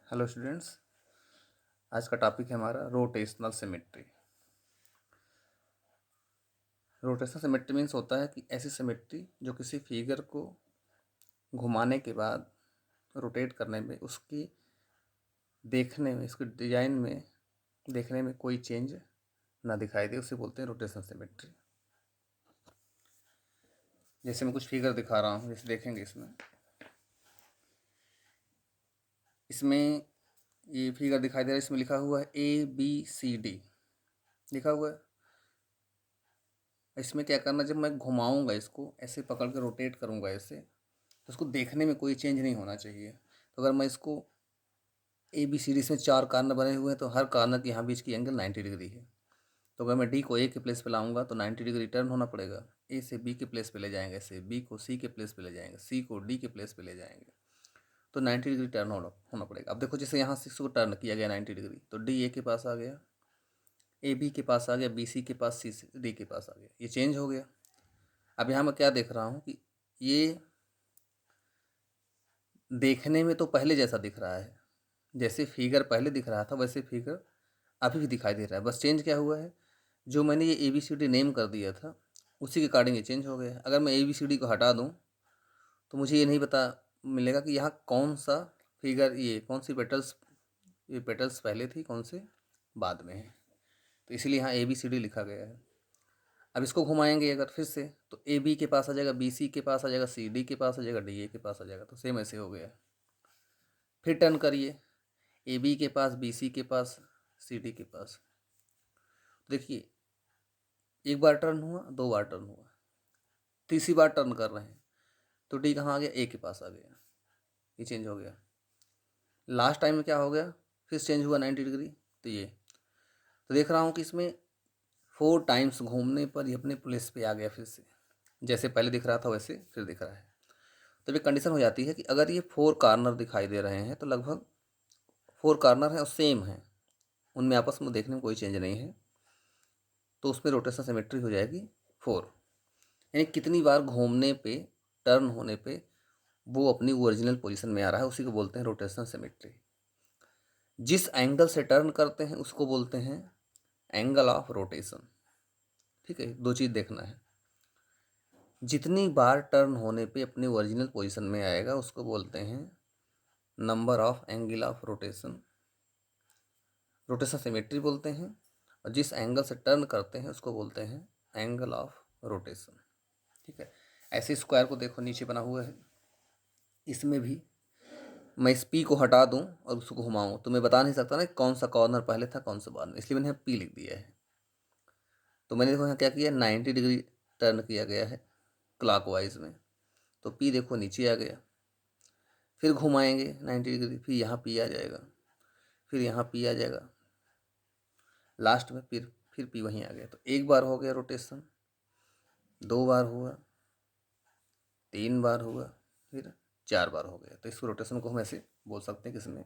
Hello students, आज का topic है हमारा rotational symmetry. Rotational symmetry means होता है कि ऐसी सिमेट्री जो किसी फिगर को घुमाने के बाद रोटेट करने में उसकी देखने में उसके डिजाइन में देखने में कोई चेंज ना दिखाई दे, उसे बोलते हैं रोटेशनल सिमेट्री। जैसे मैं कुछ फिगर दिखा रहा हूँ, जैसे देखेंगे इसमें ये फिगर दिखाई दे रहा है, इसमें लिखा हुआ है ABCD लिखा हुआ है। इसमें क्या करना, जब मैं घुमाऊंगा इसको ऐसे पकड़ के रोटेट करूंगा ऐसे, तो उसको देखने में कोई चेंज नहीं होना चाहिए। तो अगर मैं इसको ABCD इसमें 4 कॉर्नर बने हुए हैं, तो हर कॉर्नर के यहाँ बीच की एंगल 90 डिग्री है। तो अगर मैं D को A के प्लेस पे लाऊंगा तो 90 डिग्री टर्न होना पड़ेगा। A से B के प्लेस पे ले जाएंगे, से B को C के प्लेस पे ले जाएंगे, C को D के प्लेस पे ले जाएंगे, तो 90 डिग्री टर्न होना पड़ेगा। अब देखो, जैसे यहाँ से इसको टर्न किया गया 90 डिग्री, तो D A के पास आ गया, A B के पास आ गया, B C के पास, C D के पास आ गया, ये चेंज हो गया। अब यहाँ मैं क्या देख रहा हूँ कि ये देखने में तो पहले जैसा दिख रहा है, जैसे फिगर पहले दिख रहा था वैसे फिगर अभी भी दिखाई दे रहा है। बस चेंज क्या हुआ है, जो मैंने ये ABCD नेम कर दिया था उसी के अकॉर्डिंग ये चेंज हो गया है। अगर मैं ABCD को हटा दूँ तो मुझे ये नहीं पता मिलेगा कि यहाँ कौन सा फिगर, ये कौन सी पेटल्स, ये पेटल्स पहले थी कौन से बाद में है। तो इसलिए यहाँ ABCD लिखा गया है। अब इसको घुमाएंगे अगर फिर से, तो AB के पास आ जाएगा, BC के पास आ जाएगा, CD के पास आ जाएगा, DA के पास आ जाएगा, तो सेम ऐसे हो गया। फिर टर्न करिए, AB के पास, BC के पास, CD के पास। तो देखिए, एक बार टर्न हुआ, 2 बार टर्न हुआ, तीसरी बार टर्न कर रहे हैं तो D कहाँ आ गया, A के पास आ गया, ये चेंज हो गया। लास्ट टाइम में क्या हो गया, फिर चेंज हुआ 90 डिग्री, तो ये तो देख रहा हूँ कि इसमें 4 टाइम्स घूमने पर ये अपने प्लेस पे आ गया, फिर से जैसे पहले दिख रहा था वैसे फिर दिख रहा है। तो ये कंडीशन हो जाती है कि अगर ये 4 कॉर्नर दिखाई दे रहे हैं तो लगभग 4 कॉर्नर हैं और सेम हैं, उनमें आपस में देखने में कोई चेंज नहीं है, तो उसमें रोटेशन सिमेट्री हो जाएगी 4। यानी कितनी बार घूमने पे, टर्न होने पे वो अपनी ओरिजिनल पोजीशन में आ रहा है, उसी को बोलते हैं रोटेशनल सिमेट्री। जिस एंगल से टर्न करते हैं उसको बोलते हैं एंगल ऑफ रोटेशन। ठीक है, 2 चीज़ देखना है। जितनी बार टर्न होने पे अपनी ओरिजिनल पोजीशन में आएगा उसको बोलते हैं number of angle of rotation, rotation symmetry बोलते हैं। और जिस एंगल से टर्न करते हैं उसको बोलते हैं एंगल ऑफ रोटेशन। ठीक है, ऐसे स्क्वायर को देखो नीचे बना हुआ है, इसमें भी मैं इस P को हटा दूं और उसको घुमाऊं तो मैं बता नहीं सकता ना कौन सा कॉर्नर पहले था कौन सा बाद में, इसलिए मैंने यहाँ P लिख दिया है। तो मैंने देखो यहाँ क्या किया, 90 डिग्री टर्न किया गया है क्लॉकवाइज में, तो P देखो नीचे आ गया। फिर घुमाएंगे 90 डिग्री, फिर यहाँ P आ जाएगा, फिर यहाँ P आ जाएगा, लास्ट में फिर P वहीं आ गया। तो एक बार हो गया रोटेशन, 2 बार हुआ, 3 बार हुआ, फिर 4 बार हो गया। तो इस रोटेशन को हम ऐसे बोल सकते हैं कि इसमें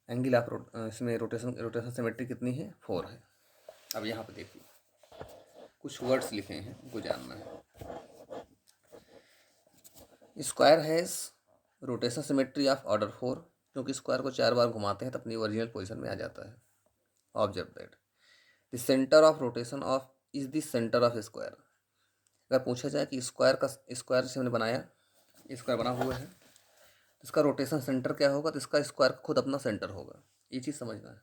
एंगल ऑफ इसमें रोटेशन सिमेट्री कितनी है, 4 है। अब यहाँ पे देखिए कुछ वर्ड्स लिखे हैं, उनको जानना है। Square has rotation symmetry of order 4, क्योंकि स्क्वायर को 4 बार घुमाते हैं तो अपनी ओरिजिनल पोजीशन में आ जाता है। Observe that the centre of rotation of is the centre of square. अगर पूछा जाए कि स्क्वायर से हमने बनाया, स्क्वायर बना हुआ है, तो इसका रोटेशन सेंटर क्या होगा, तो इसका स्क्वायर खुद अपना सेंटर होगा, ये चीज़ समझना है।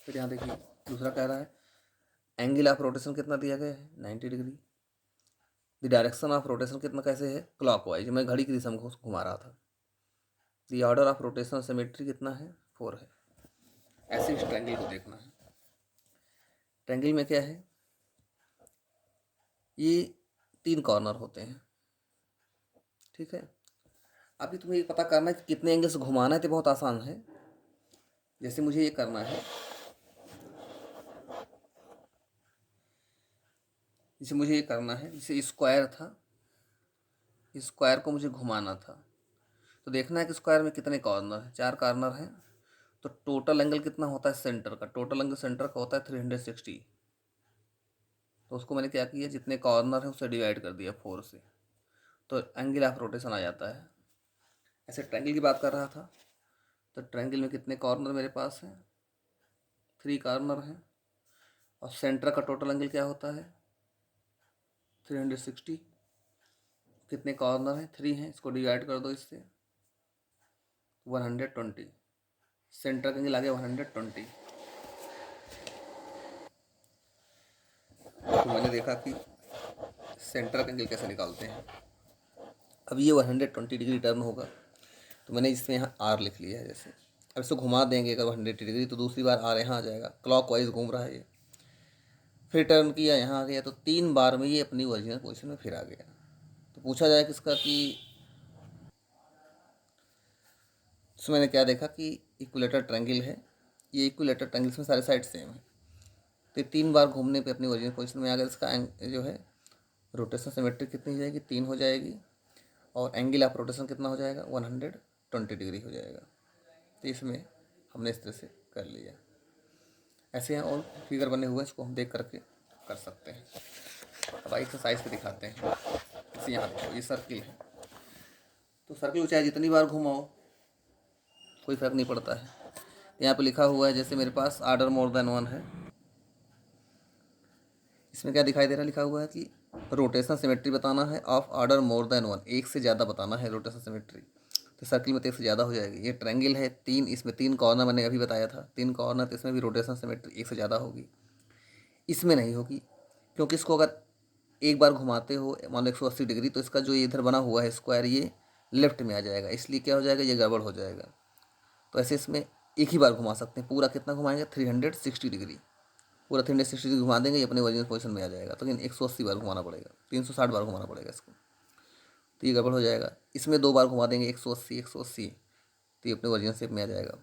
फिर यहाँ देखिए दूसरा कह रहा है एंगल ऑफ रोटेशन कितना दिया गया है, 90 degree. The direction of rotation कितना कैसे है, क्लॉकवाइज, मैं घड़ी की दिशा में घुमा रहा था। The order of rotation symmetry कितना है, 4 है। ऐसे इस ट्रायंगल को देखना है। ट्रायंगल में क्या है, ये 3 कॉर्नर होते हैं। ठीक है, अभी तुम्हें ये पता करना है कि कितने एंगल से घुमाना है, तो बहुत आसान है। जैसे मुझे ये करना है, जैसे स्क्वायर था, स्क्वायर को मुझे घुमाना था, तो देखना है कि स्क्वायर में कितने कॉर्नर हैं, 4 कॉर्नर हैं। तो टोटल एंगल कितना होता है सेंटर का, टोटल एंगल सेंटर का होता है 360। तो उसको मैंने क्या किया, जितने कॉर्नर हैं उससे डिवाइड कर दिया 4 से, तो एंगल ऑफ रोटेशन आ जाता है ऐसे ट्रायंगल की बात कर रहा था, तो ट्रायंगल में कितने कॉर्नर मेरे पास हैं? 3 कॉर्नर हैं। और सेंटर का टोटल एंगल क्या होता है? 360। कितने कॉर्नर हैं? 3 हैं। इसको डिवाइड कर दो इससे, 120। सेंटर का एंगल आ गया 120। तो मैंने देखा कि सेंटर का एंगल कैसे निकालते हैं। अब ये 120 डिग्री टर्न होगा, तो मैंने इसमें यहाँ आर लिख लिया है। जैसे अब इसको घुमा देंगे अगर 180 डिग्री, तो दूसरी बार आर यहाँ आ जाएगा। क्लॉक वाइज घूम रहा है ये। फिर टर्न किया, यहाँ आ गया, तो 3 बार में ये अपनी ओरिजिनल पोजीशन में फिर आ गया। तो पूछा जाए किसका कि इसमें मैंने क्या देखा कि इक्विलेटर ट्रायंगल है। ये इक्विलेटर ट्रायंगल में सारे साइड सेम है, तो 3 बार घूमने पे अपनी ओरिजिनल पोजीशन में आ गया। इसका जो है रोटेशन सिमेट्री कितनी हो जाएगी? 3 हो जाएगी। और एंगल ऑफ रोटेशन कितना हो जाएगा? 120 डिग्री हो जाएगा। तो इसमें हमने इस तरह से कर लिया। ऐसे हैं और फिगर बने हुए हैं, इसको हम देख करके कर सकते हैं। अब एक्सरसाइज पे दिखाते हैं। जैसे यहाँ देखो, ये सर्किल है, तो सर्किल को चाहे जितनी बार घुमाओ कोई फर्क नहीं पड़ता है। यहाँ पे लिखा हुआ है, जैसे मेरे पास ऑर्डर मोर देन 1 है। इसमें क्या दिखाई दे रहा है? लिखा हुआ है कि रोटेशन सिमेट्री बताना है ऑफ ऑर्डर मोर देन 1, एक से ज़्यादा बताना है रोटेशन सिमेट्री। तो सर्किल में तो एक से ज़्यादा हो जाएगी। ये ट्रायंगल है 3, इसमें 3 कॉर्नर मैंने अभी बताया था, 3 कॉर्नर, तो इसमें भी रोटेशन सिमेट्री एक से ज़्यादा होगी। इसमें नहीं होगी, क्योंकि इसको अगर एक बार घुमाते हो मान लो 180 डिग्री, तो इसका जो ये इधर बना हुआ है स्क्वायर, ये लेफ्ट में आ जाएगा, इसलिए क्या हो जाएगा? ये गड़बड़ हो जाएगा। तो ऐसे इसमें एक ही बार घुमा सकते हैं। पूरा कितना घुमाएंगे? 360 डिग्री। पूरा 360 डिग्री घुमा देंगे, ये अपने ओरिजिनल पोजीशन में आ जाएगा। तो लेकिन 180 बार घुमाना पड़ेगा, 360 बार घुमाना पड़ेगा इसको, तो ये गड़बड़ हो जाएगा। इसमें 2 बार घुमा देंगे 180 180, तो ये अपने ओरिजिनल शेप में आ जाएगा।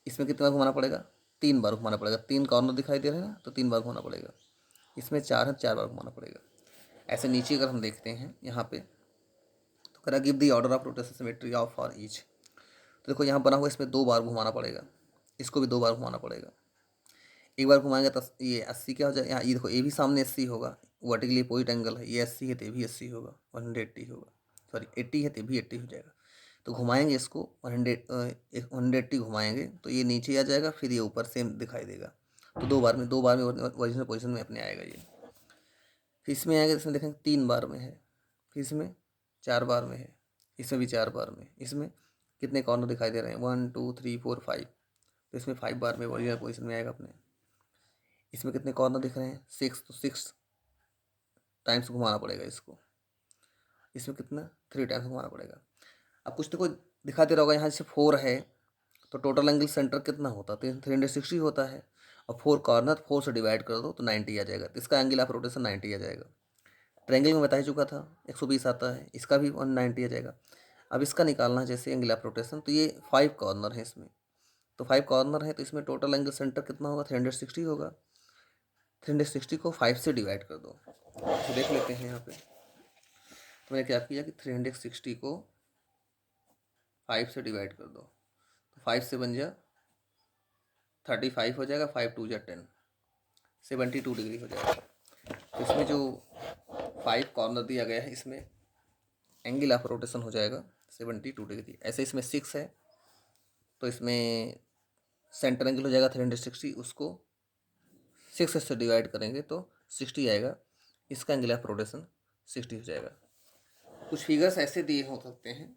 इसमें कितना घुमाना पड़ेगा? 3 बार घुमाना पड़ेगा। 3 कॉर्नर दिखाई दे रहे हैं ना, तो 3 बार घुमाना पड़ेगा। इसमें 4 है, 4 बार घुमाना पड़ेगा। ऐसे नीचे अगर हम देखते हैं यहाँ पे, तो करा give the order of rotation symmetry of for each. तो देखो यहाँ बना हुआ, इसमें 2 बार घुमाना पड़ेगा, इसको भी 2 बार घुमाना पड़ेगा। एक बार घुमाएंगे तो ये 80 क्या हो जाएगा? यहाँ ये देखो, ये भी सामने 80 होगा, वर्टिकली अपोजिट एंगल है। ये 80 है तो ये भी 80 होगा, 180 होगा। सॉरी 80 है तो भी 80 हो जाएगा। तो घुमाएंगे इसको 180 घुमाएंगे, तो ये नीचे आ जाएगा, फिर ये ऊपर सेम दिखाई देगा। तो 2 बार में ओरिजिनल पोजीशन में अपने आएगा ये। फिर इसमें आएगा, इसमें देखेंगे 3 बार में है, फिर इसमें 4 बार में है, इसमें भी 4 बार में। इसमें कितने कॉर्नर दिखाई दे रहे हैं? 1 2 3 4 5, तो इसमें 5 बार में ओरिजिनल पोजीशन में आएगा अपने। इसमें कितने कॉर्नर दिख रहे हैं? 6, तो 6 टाइम्स घुमाना पड़ेगा इसको। इसमें कितना? 3 टाइम्स घुमाना पड़ेगा। अब कुछ देखो दिखा दे रहा होगा, यहाँ जैसे 4 है, तो टोटल एंगल सेंटर कितना होता है? तो 360 होता है। और 4 कॉर्नर 4 से डिवाइड कर दो तो 90 आ जाएगा। तो इसका एंगल ऑफ रोटेशन 90 आ जाएगा। ट्रायंगल में बता ही चुका था 120 आता है, इसका भी 190 आ जाएगा। अब इसका निकालना है जैसे एंगल ऑफ रोटेशन, तो ये 5 कॉर्नर है इसमें, तो 5 कॉर्नर है, तो इसमें टोटल एंगल सेंटर कितना होगा? 360 होगा। 360 को 5 से डिवाइड कर दो, तो देख लेते हैं यहाँ पे। तो मैंने क्या किया कि 360 को 5 से डिवाइड कर दो, तो 5 से बन जा 35 हो जाएगा, 5 2 जा 10, 72 डिग्री हो जाएगा। तो इसमें जो 5 कॉर्नर दिया गया है, इसमें एंगल ऑफ रोटेशन हो जाएगा 72 डिग्री। ऐसे इसमें 6 है, तो इसमें सेंटर एंगल हो जाएगा 360, उसको 6 से डिवाइड करेंगे तो 60 आएगा। इसका एंगल ऑफ रोटेशन 60 हो जाएगा। कुछ फिगर्स ऐसे दिए हो सकते हैं,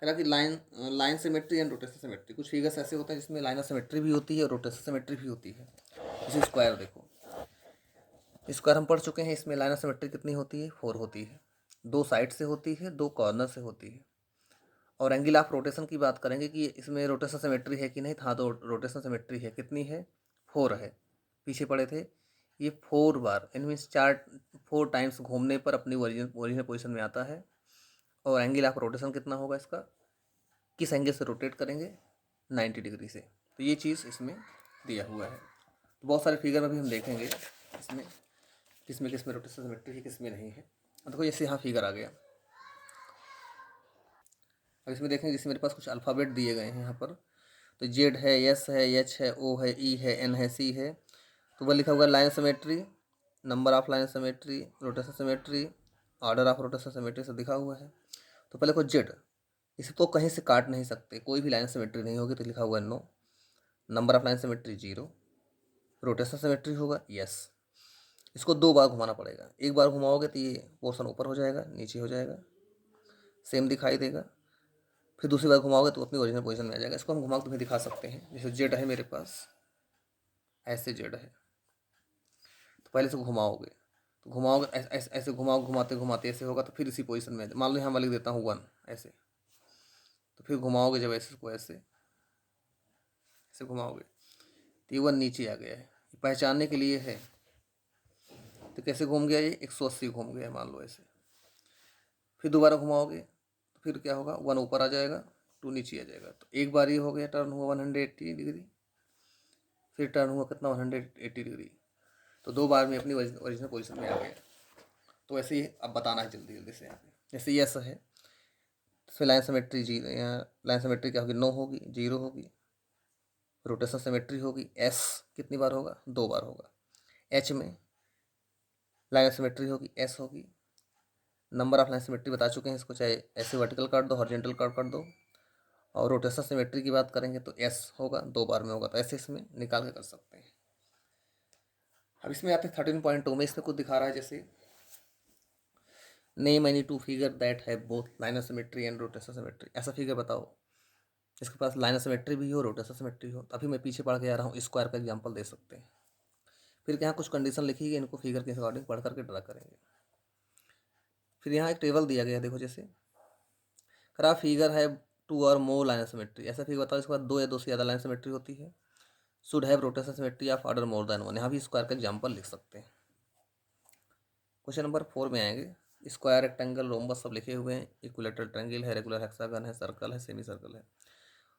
कहा कि line symmetry and rotation symmetry. कुछ फिगर्स ऐसे होते हैं जिसमें लाइन ऑफ सिमेट्री भी होती है और रोटेशन सिमेट्री भी होती है। जैसे स्क्वायर देखो, स्क्वायर हम पढ़ चुके हैं। इसमें लाइन ऑफ सिमेट्री कितनी होती है? 4 होती है। 2 साइड से होती है, 2 कॉर्नर से होती है। और एंगल ऑफ रोटेशन की बात करेंगे कि इसमें रोटेशन सिमेट्री है कि नहीं। हाँ, तो रोटेशन सिमेट्री है। कितनी है? 4 है। पीछे पड़े थे, ये 4 बार, इन मीन्स 4 टाइम्स घूमने पर अपनी ओरिजिनल पोजीशन में आता है। और एंगल ऑफ रोटेशन कितना होगा इसका? किस एंगल से रोटेट करेंगे? 90 डिग्री से। तो ये चीज़ इसमें दिया हुआ है। तो बहुत सारे फिगर अभी हम देखेंगे इसमें, किसमें किसमें रोटेशन सिमेट्री है, किसमें नहीं है। देखो जैसे यहाँ फिगर आ गया। अब इसमें देखेंगे, जैसे मेरे पास कुछ अल्फ़ाबेट दिए गए हैं यहाँ पर, तो जेड है, एस है, एच है, ओ है, ई है, एन है, सी है। तो वह लिखा हुआ line symmetry, number of line symmetry, rotation symmetry, order of rotation symmetry से दिखा हुआ है। तो पहले को जेड, इसे तो कहीं से काट नहीं सकते, कोई भी लाइन सिमेट्री नहीं होगी तो लिखा हुआ है no. Number of line symmetry 0। Rotation symmetry होगा यस। इसको 2 बार घुमाना पड़ेगा, एक बार घुमाओगे तो ये पोर्शन ऊपर हो जाएगा, नीचे हो जाएगा, सेम दिखाई देगा। फिर दूसरी बार घुमाओगे तो अपनी ओरिजिनल पोजीशन में आ जाएगा। इसको हम घुमा के तुम्हें दिखा सकते हैं। जैसे जेड है मेरे पास, ऐसे जेड है, तो पहले से घुमाओगे तो घुमाओगे ऐसे ऐसे घुमाओ, घुमाते घुमाते ऐसे होगा तो फिर इसी पोजीशन में मान लो यहाँ मैं लिख देता हूँ 1 ऐसे, तो फिर घुमाओगे जब ऐसे को ऐसे ऐसे घुमाओगे तो ये 1 नीचे आ गया है। ये पहचानने के लिए है। तो कैसे घूम गया ये, 180 घूम गया मान लो ऐसे। फिर दोबारा घुमाओगे तो फिर क्या होगा, 1 ऊपर आ जाएगा, 2 नीचे आ जाएगा। तो एक बार ये हो गया, टर्न हुआ 180 डिग्री, फिर टर्न हुआ कितना 180 डिग्री। तो 2 बार में अपनी ओरिजिनल पोजीशन में आ गया। तो ऐसे ही अब बताना है जल्दी जल्दी से यहाँ पे। जैसे यस है तो फिर लाइन सिमेट्री 0, यहाँ लाइन सिमेट्री क्या होगी, 9 होगी, 0 होगी। रोटेशन सिमेट्री होगी, एस कितनी बार होगा, 2 बार होगा। एच में लाइन सिमेट्री होगी, एस होगी। नंबर ऑफ लाइन सिमेट्री बता चुके हैं इसको, चाहे ऐसे वर्टिकल काट दो, हॉरिजॉन्टल काट दो। और रोटेशन सिमेट्री की बात करेंगे तो एस होगा, 2 बार में होगा, तो ऐसे इसमें निकाल के कर सकते हैं। अब इसमें आते हैं 13.2 में। इसमें कुछ दिखा रहा है जैसे name any 2 figure that have both liner symmetry and rotation symmetry. ऐसा फिगर बताओ इसके पास लाइनर सिमेट्री भी हो, रोटेशन सिमेट्री हो। तो अभी मैं पीछे पढ़ के आ रहा हूँ, स्क्वायर का एग्जाम्पल दे सकते हैं। फिर यहाँ कुछ कंडीशन लिखी गई, इनको फिगर के अकॉर्डिंग पढ़ करके ड्रा करेंगे। फिर यहाँ एक टेबल दिया गया, देखो जैसे करा फिगर है 2 और मोर लाइन सिमेट्री। ऐसा फिगर बताओ इसके बाद 2 या 2 से ज़्यादा लाइन सिमेट्री होती है। Should have rotation symmetry of order more then 1। यहाँ भी स्क्वायर का एग्जाम्पल लिख सकते हैं। क्वेश्चन नंबर 4 में आएंगे। स्क्वायर, रेक्टेंगल, रोम्बस सब लिखे हुए हैं। इक्विलेटरल ट्रायंगल है, रेगुलर हेक्सागन है, सर्कल है, सेमी सर्कल है।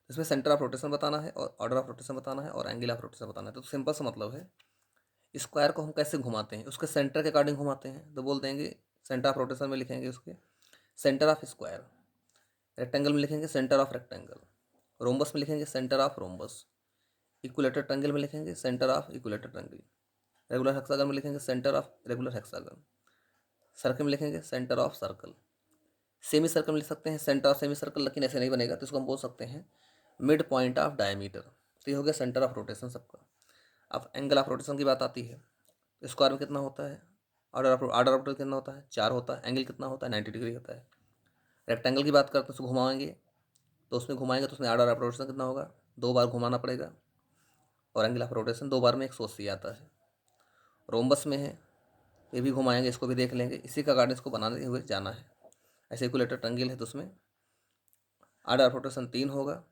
इसमें सेंटर ऑफ रोटेशन बताना है और ऑर्डर ऑफ रोटेशन बताना है और एंगल ऑफ रोटेशन बताना है। तो सिंपल सा मतलब है, स्क्वायर को हम कैसे घुमाते हैं, उसके सेंटर के अकॉर्डिंग घुमाते हैं। तो बोल देंगे सेंटर ऑफ रोटेशन में लिखेंगे उसके सेंटर ऑफ स्क्वायर। रेक्टेंगल में लिखेंगे सेंटर ऑफ रेक्टेंगल। रोम्बस में लिखेंगे centre of rhombus. Equilateral triangle में लिखेंगे centre of equilateral triangle. Regular hexagon में लिखेंगे centre of regular hexagon. Circle में लिखेंगे centre of circle. Semi circle में लिख सकते हैं सेंटर ऑफ सेमी सर्कल, लेकिन ऐसे नहीं बनेगा तो इसको हम बोल सकते हैं मिड पॉइंट ऑफ डायमीटर। तो ये हो गया सेंटर ऑफ रोटेशन सबका। अब एंगल ऑफ रोटेशन की बात आती है। स्क्वायर में कितना होता है, ऑर्डर ऑफ रोटेशन कितना होता है, 4 होता है। एंगल कितना होता है, 90 डिग्री होता है। रेक्टेंगल की बात करते हैं, उसको घुमाएंगे तो उसमें घुमाएंगे तो उसमें ऑर्डर ऑफ रोटेशन कितना होगा, 2 बार घुमाना पड़ेगा। और एंगल ऑफ रोटेशन 2 बार में 180 आता है। रोम्बस में है, ये भी घुमाएंगे, इसको भी देख लेंगे। इसी का गार्डन इसको बनाने हुए जाना है। ऐसे इक्विलेटर ट्रायंगल है तो उसमें ऑर्डर ऑफ रोटेशन 3 होगा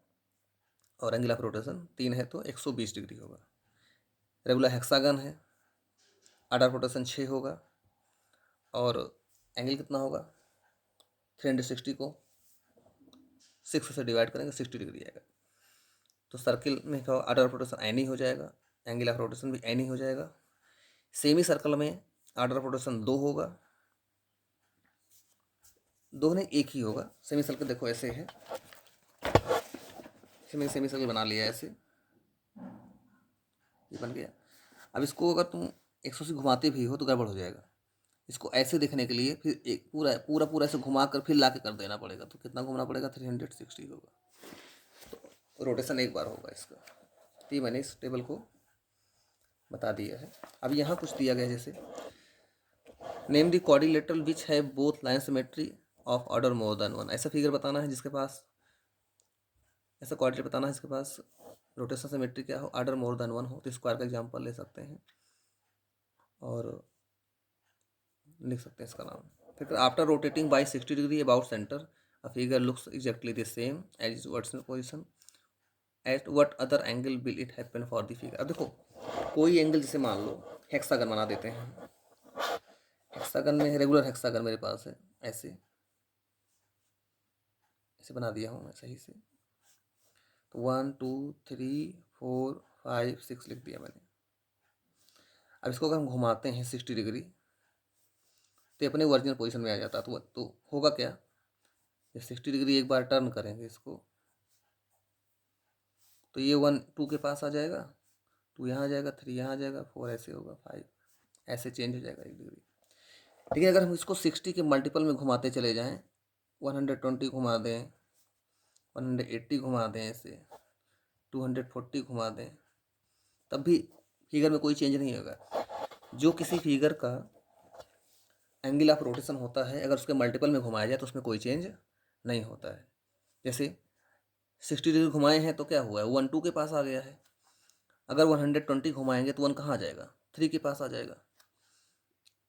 और एंगल ऑफ रोटेशन 3 है तो 120 डिग्री होगा। रेगुलर हेक्सागन है, ऑर्डर ऑफ रोटेशन 6 होगा और एंगल कितना होगा, 360 को 6 से डिवाइड करेंगे 60 डिग्री आएगा। तो सर्किल में क्या ऑर्डर ऑफ रोटेशन एन ही हो जाएगा, एंगल ऑफ रोटेशन भी एन ही हो जाएगा। सेमी सर्कल में ऑर्डर ऑफ रोटेशन 2 होगा, 2 नहीं 1 ही होगा। सेमी सर्कल देखो ऐसे है, सेमी सर्कल बना लिया ऐसे, ये बन गया। अब इसको अगर तुम 180 घुमाते भी हो तो गड़बड़ हो जाएगा। इसको ऐसे देखने के लिए फिर एक पूरा पूरा पूरा ऐसे घुमा कर फिर ला के कर देना पड़ेगा। तो कितना घुमाना पड़ेगा, 360 होगा। तो रोटेशन 1 बार होगा इसका। तो ये मैंने इस टेबल को बता दिया है। अब यहाँ कुछ दिया गया जैसे नेम द क्वाड्रिलेटरल विच है both line symmetry of order more then 1। ऐसा फिगर बताना है जिसके पास, ऐसा क्वाड्रिलेटर बताना है जिसके पास रोटेशन सिमेट्री क्या हो, ऑर्डर मोर देन 1 हो। तो स्क्वायर का एग्जाम्पल ले सकते हैं और लिख सकते हैं इसका नाम। फिर after rotating by 60 degree about centre a figure looks exactly the same as is vertical position at what other angle will it happen for the figure. अब देखो कोई एंगल जैसे मान लो हेक्सागन बना देते हैं। हेक्सागन में रेगुलर हेक्सागन मेरे पास है, ऐसे ऐसे बना दिया हूँ मैं सही से। तो 1 2 3 4 5 6 लिख दिया मैंने। अब इसको अगर हम घुमाते हैं 60 डिग्री तो अपने ओरिजिनल पोजीशन में आ जाता। तो होगा क्या, जब 60 डिग्री एक बार टर्न करेंगे इसको तो ये 1 2 के पास आ जाएगा, 2 यहाँ आ जाएगा, 3 यहाँ आ जाएगा, 4 ऐसे होगा, 5 ऐसे चेंज हो जाएगा 1 डिग्री। लेकिन अगर हम इसको 60 के मल्टीपल में घुमाते चले जाएँ, 120 घुमा दें, 180 घुमा दें ऐसे, 240 घुमा दें, तब भी फिगर में कोई चेंज नहीं होगा। जो किसी फिगर का एंगल ऑफ रोटेशन होता है, अगर उसके मल्टीपल में घुमाया जाए तो उसमें कोई चेंज नहीं होता है। जैसे 60 डिग्री घुमाए हैं तो क्या हुआ है, 1 2 के पास आ गया है। अगर 120 घुमाएंगे तो 1 कहाँ आ जाएगा, 3 के पास आ जाएगा।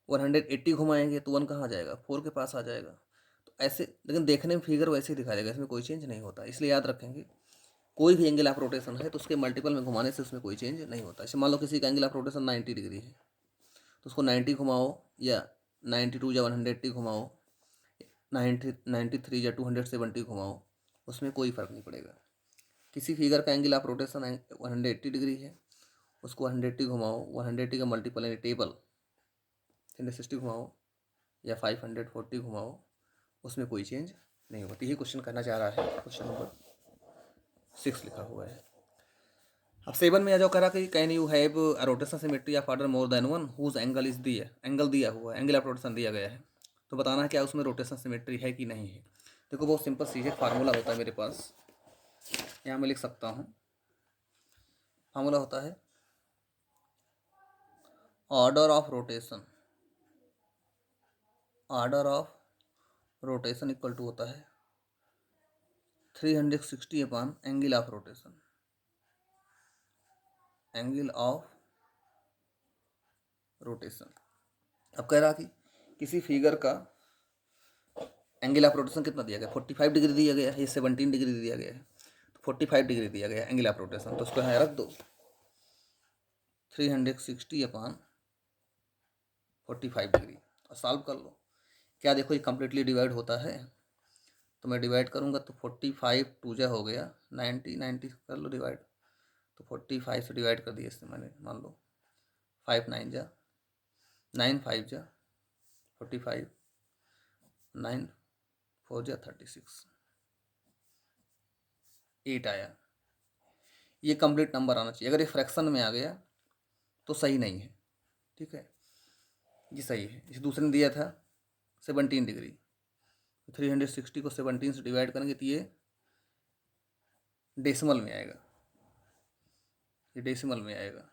180 घुमाएंगे तो 1 कहाँ आ जाएगा, 4 के पास आ जाएगा। तो ऐसे, लेकिन देखने में फिगर वैसे ही दिखाई देगा, इसमें कोई चेंज नहीं होता। इसलिए याद रखेंगे, कोई भी एंगल ऑफ रोटेशन है तो उसके मल्टीपल में घुमाने से उसमें कोई चेंज नहीं होता। जैसे मान लो किसी का एंगल ऑफ रोटेशन 90 डिग्री है, तो उसको 90 घुमाओ या 92 या 180 घुमाओ, 93 या 270 घुमाओ, उसमें कोई फ़र्क नहीं पड़ेगा। किसी फिगर का एंगल ऑफ रोटेशन 180 डिग्री है, उसको 180 घुमाओ, 180 का मल्टीपल यानी टेबल 360 घुमाओ या 540 घुमाओ, उसमें कोई चेंज नहीं होती। यही क्वेश्चन करना चाह रहा है, क्वेश्चन नंबर 6 लिखा हुआ है। अब 7 में आ जाओ, कह रहा कि can you have a rotation symmetry of order more than one whose angle is दिया, एंगल दिया हुआ है, एंगल ऑफ रोटेशन दिया गया है, तो बताना है क्या उसमें रोटेशन सिमेट्री है कि नहीं है। देखो बहुत सिंपल सीधे फार्मूला होता है मेरे पास, यहाँ मैं लिख सकता हूँ। फार्मूला होता है order of rotation, order of rotation equal to होता है 360 upon angle of rotation, angle of rotation. अब कह रहा कि किसी फिगर का एंगल ऑफ रोटेशन कितना दिया गया, 45 डिग्री दिया गया है, 17 डिग्री दिया गया है, तो 45 डिग्री दिया गया है एंगल ऑफ रोटेशन, तो उसको यहाँ रख दो 360 अपॉन 45 डिग्री और सॉल्व कर लो। क्या देखो ये कम्प्लीटली डिवाइड होता है, तो मैं डिवाइड करूँगा तो 45 2 जा हो गया 90, 90 कर लो डिवाइड, तो 45 से डिवाइड कर दिया इससे मैंने, मान लो 5 9 जा 9 5 जा 45, 9 4 जा 36, 8 आया। ये कंप्लीट नंबर आना चाहिए। अगर ये फ्रैक्शन में आ गया तो सही नहीं है, ठीक है, ये सही है। इस दूसरे ने दिया था 17 डिग्री, 360 को 17 से डिवाइड करेंगे तो ये डेसिमल में आएगा, ये डेसिमल में आएगा,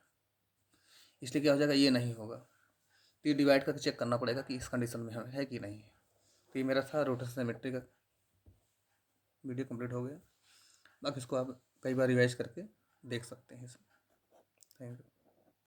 इसलिए क्या हो जाएगा, ये नहीं होगा। तो ये डिवाइड करके चेक करना पड़ेगा कि इस कंडीशन में है कि नहीं है। तो ये मेरा था रोटेशन सिमेट्री का वीडियो कंप्लीट हो गया। बाकी इसको आप कई बार रिवाइज करके देख सकते हैं। Thank you.